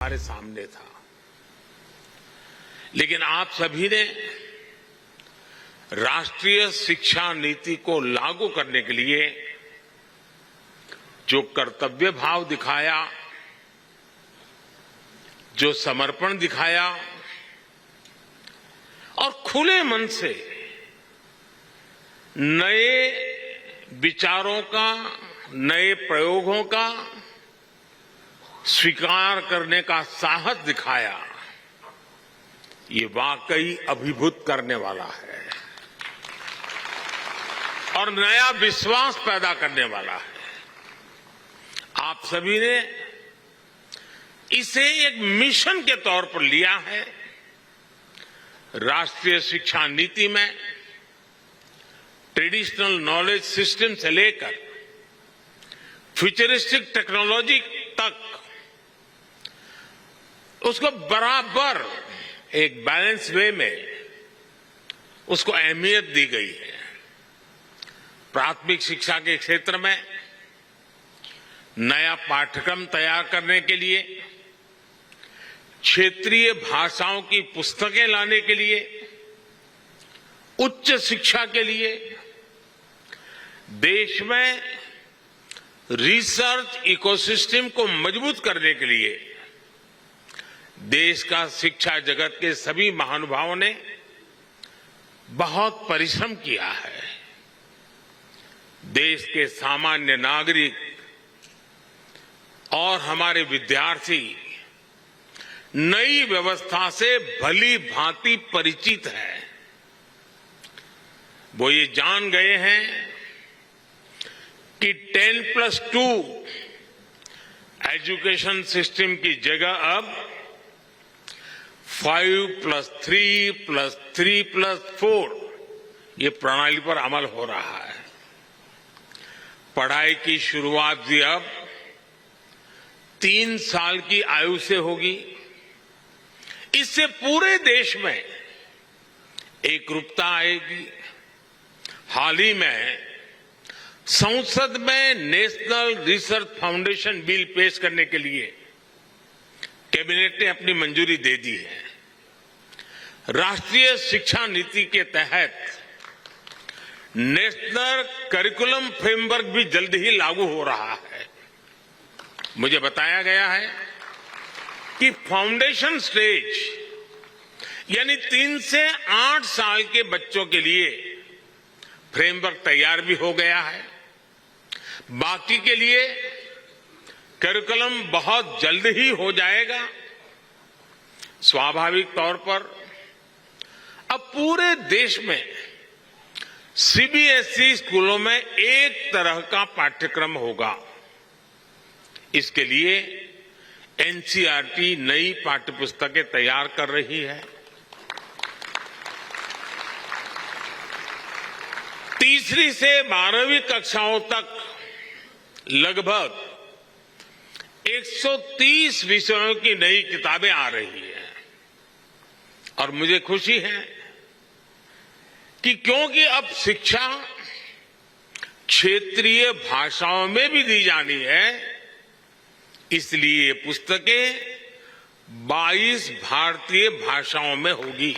हमारे सामने था। लेकिन आप सभी ने राष्ट्रीय शिक्षा नीति को लागू करने के लिए जो कर्तव्य भाव दिखाया, जो समर्पण दिखाया और खुले मन से नए विचारों का, नए प्रयोगों का स्वीकार करने का साहस दिखाया, ये वाकई अभिभूत करने वाला है और नया विश्वास पैदा करने वाला है। आप सभी ने इसे एक मिशन के तौर पर लिया है। राष्ट्रीय शिक्षा नीति में ट्रेडिशनल नॉलेज सिस्टम से लेकर फ्यूचरिस्टिक टेक्नोलॉजी तक उसको बराबर एक बैलेंस वे में उसको अहमियत दी गई है। प्राथमिक शिक्षा के क्षेत्र में नया पाठ्यक्रम तैयार करने के लिए, क्षेत्रीय भाषाओं की पुस्तकें लाने के लिए, उच्च शिक्षा के लिए, देश में रिसर्च इकोसिस्टम को मजबूत करने के लिए देश का शिक्षा जगत के सभी महानुभावों ने बहुत परिश्रम किया है। देश के सामान्य नागरिक और हमारे विद्यार्थी नई व्यवस्था से भली भांति परिचित हैं। वो ये जान गए हैं कि 10+2 एजुकेशन सिस्टम की जगह अब 5+3+3+4 ये प्रणाली पर अमल हो रहा है। पढ़ाई की शुरुआत भी अब 3 साल की आयु से होगी। इससे पूरे देश में एकरूपता आएगी। हाल ही में संसद में नेशनल रिसर्च फाउंडेशन बिल पेश करने के लिए कैबिनेट ने अपनी मंजूरी दे दी है। राष्ट्रीय शिक्षा नीति के तहत नेशनल करिकुलम फ्रेमवर्क भी जल्द ही लागू हो रहा है। मुझे बताया गया है कि फाउंडेशन स्टेज यानी 3 से 8 साल के बच्चों के लिए फ्रेमवर्क तैयार भी हो गया है। बाकी के लिए करिकुलम बहुत जल्द ही हो जाएगा। स्वाभाविक तौर पर अब पूरे देश में सीबीएसई स्कूलों में एक तरह का पाठ्यक्रम होगा। इसके लिए एनसीईआरटी नई पाठ्यपुस्तकें तैयार कर रही है। तीसरी से 12वीं कक्षाओं तक लगभग 130 विषयों की नई किताबें आ रही हैं और मुझे खुशी है कि क्योंकि अब शिक्षा क्षेत्रीय भाषाओं में भी दी जानी है, इसलिए ये पुस्तकें 22 भारतीय भाषाओं में होगी।